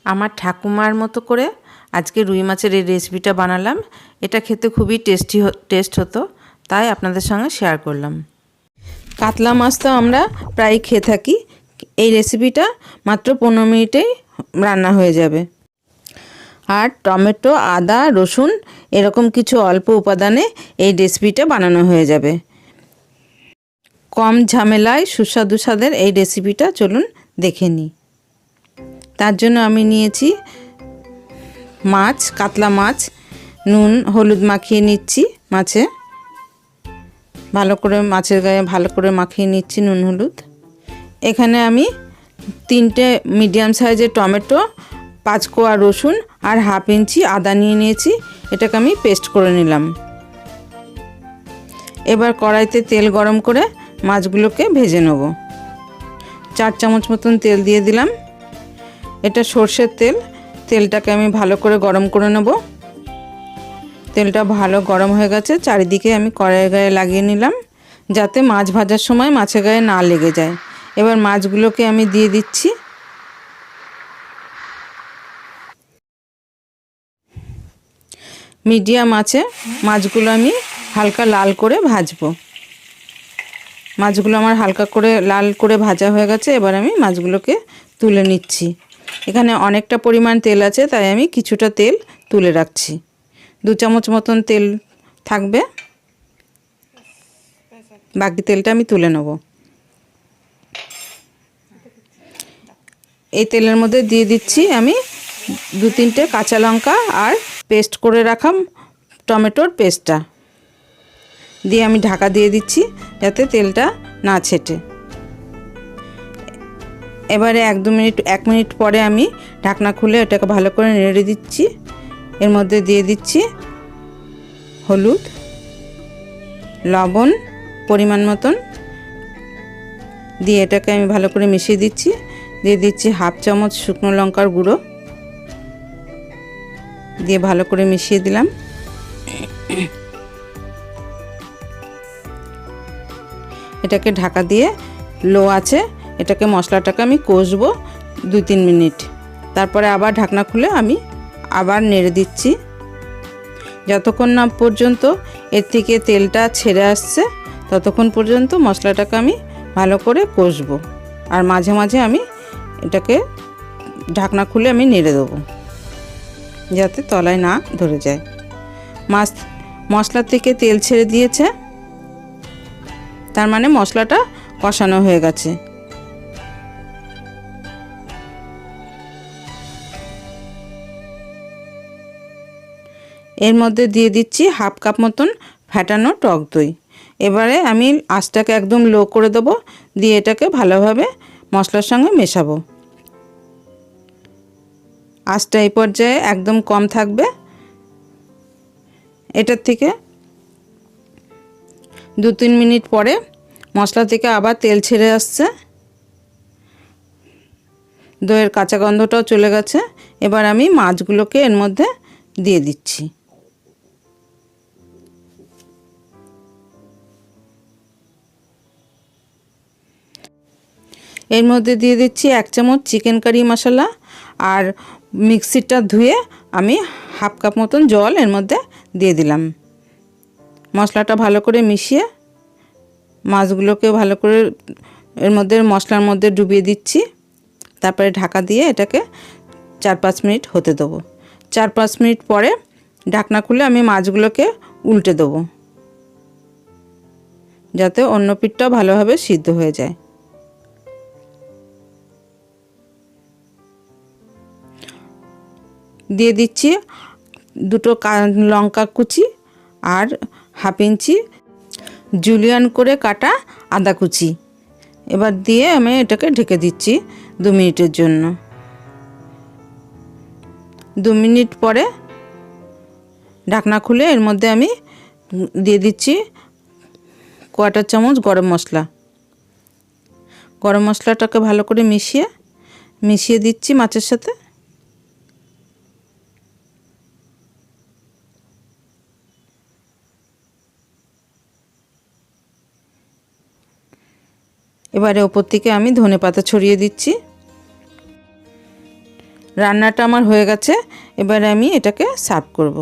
আমার ঠাকুমার মতো করে আজকে রুই মাছের এই রেসিপিটা বানালাম। এটা খেতে খুবই টেস্ট হতো, তাই আপনাদের সঙ্গে শেয়ার করলাম। কাতলা মাছ তো আমরা প্রায় খেয়ে থাকি। এই রেসিপিটা মাত্র 15 মিনিটেই রান্না হয়ে যাবে। আর টমেটো, আদা, রসুন এরকম কিছু অল্প উপাদানে এই রেসিপিটা বানানো হয়ে যাবে। কম ঝামেলায় সুস্বাদু স্বাদের এই রেসিপিটা চলুন দেখে নিই। তার জন্য আমি নিয়েছি মাছ, কাতলা মাছ। নুন হলুদ মাখিয়ে নিচ্ছি মাছে, ভালো করে মাছের গায়ে ভালো করে মাখিয়ে নিচ্ছি নুন হলুদ। এখানে আমি 3টে মিডিয়াম সাইজের টমেটো, 5 কোয়া রসুন আর হাফ ইঞ্চি আদা নিয়ে নিয়েছি। এটাকে আমি পেস্ট করে নিলাম। এবার কড়াইতে তেল গরম করে মাছগুলোকে ভেজে নেব। 4 চামচ মতন তেল দিয়ে দিলাম। এটা সর্ষের তেল। তেলটাকে আমি ভালো করে গরম করে নেব। তেলটা ভালো গরম হয়ে গেছে, চারিদিকে আমি কড়াইয়ের গায়ে লাগিয়ে নিলাম যাতে মাছ ভাজার সময় মাছের গায়ে না লেগে যায়। এবার মাছগুলোকে আমি দিয়ে দিচ্ছি। মিডিয়াম আঁচে মাছগুলো আমি হালকা লাল করে ভাজবো। মাছগুলো আমার হালকা করে লাল করে ভাজা হয়ে গেছে। এবার আমি মাছগুলোকে তুলে নিচ্ছি। এখানে অনেকটা পরিমাণ তেল আছে, তাই আমি কিছুটা তেল তুলে রাখছি। 2 চামচ মতন তেল থাকবে, বাকি তেলটা আমি তুলে নেব। এই তেলের মধ্যে দিয়ে দিচ্ছি আমি 2-3টে কাঁচা লঙ্কা আর পেস্ট করে রাখা টমেটোর পেস্টটা দিয়ে আমি ঢাকা দিয়ে দিচ্ছি যাতে তেলটা না ছেটে। এবারে 1 মিনিট পরে আমি ঢাকনা খুলে এটাকে ভালো করে নেড়ে দিচ্ছি। এর মধ্যে দিয়ে দিচ্ছি হলুদ, লবণ পরিমাণ মতন দিয়ে এটাকে আমি ভালো করে মিশিয়ে দিচ্ছি। দিয়ে দিচ্ছি হাফ চামচ শুকনো লঙ্কার গুঁড়ো দিয়ে ভালো করে মিশিয়ে দিলাম। এটাকে ঢাকা দিয়ে লো আছে এটাকে মশলাটাকে আমি কষবো 2-3 মিনিট। তারপরে আবার ঢাকনা খুলে আমি আবার নেড়ে দিচ্ছি যতক্ষণ না পর্যন্ত এর থেকে তেলটা ছেড়ে আসছে, ততক্ষণ পর্যন্ত মশলাটাকে আমি ভালো করে কষবো। আর মাঝে মাঝে আমি এটাকে ঢাকনা খুলে আমি নেড়ে দেবো যাতে তলায় না ধরে যায়। মশলার থেকে তেল ছেড়ে দিয়েছে, তার মানে মশলাটা কষানো হয়ে গেছে। এর মধ্যে দিয়ে দিচ্ছি হাফ কাপ মতন ফ্যাটানো টক দই। এবারে আমি আঁচটাকে একদম লো করে দেবো, দিয়ে এটাকে ভালোভাবে মশলার সঙ্গে মেশাবো। আঁচটা এই পর্যায়ে একদম কম থাকবে। এটার থেকে 2-3 মিনিট পরে মশলা থেকে আবার তেল ছেড়ে আসছে, দইয়ের কাঁচা গন্ধটাও চলে গেছে। এবার আমি মাছগুলোকে এর মধ্যে দিয়ে দিচ্ছি। এর মধ্যে দিয়ে দিচ্ছি 1 চামচ চিকেন কারি মশলা আর মিক্সিটা ধুয়ে আমি হাফ কাপ মতন জল এর মধ্যে দিয়ে দিলাম। মশলাটা ভালো করে মিশিয়ে মাছগুলোকে ভালো করে এর মধ্যে মশলার মধ্যে ডুবিয়ে দিচ্ছি। তারপরে ঢাকা দিয়ে এটাকে 4-5 মিনিট হতে দেবো। 4-5 মিনিট পরে ঢাকনা খুলে আমি মাছগুলোকে উল্টে দেবো যাতে অন্য পিঠটাও ভালোভাবে সিদ্ধ হয়ে যায়। দিয়ে দিচ্ছি 2টো লঙ্কা কুচি আর হাফ ইঞ্চি জুলিয়ান করে কাটা আদা কুচি। এবার দিয়ে আমি এটাকে ঢেকে দিচ্ছি 2 মিনিটের জন্য। 2 মিনিট পরে ঢাকনা খুলে এর মধ্যে আমি দিয়ে দিচ্ছি 1/4 চামচ গরম মশলা। গরম মশলাটাকে ভালো করে মিশিয়ে দিচ্ছি মাছের সাথে। এবারে ওপর থেকে আমি ধনেপাতা ছড়িয়ে দিচ্ছি। রান্নাটা আমার হয়ে গেছে, এবারে আমি এটাকে সার্ভ করব।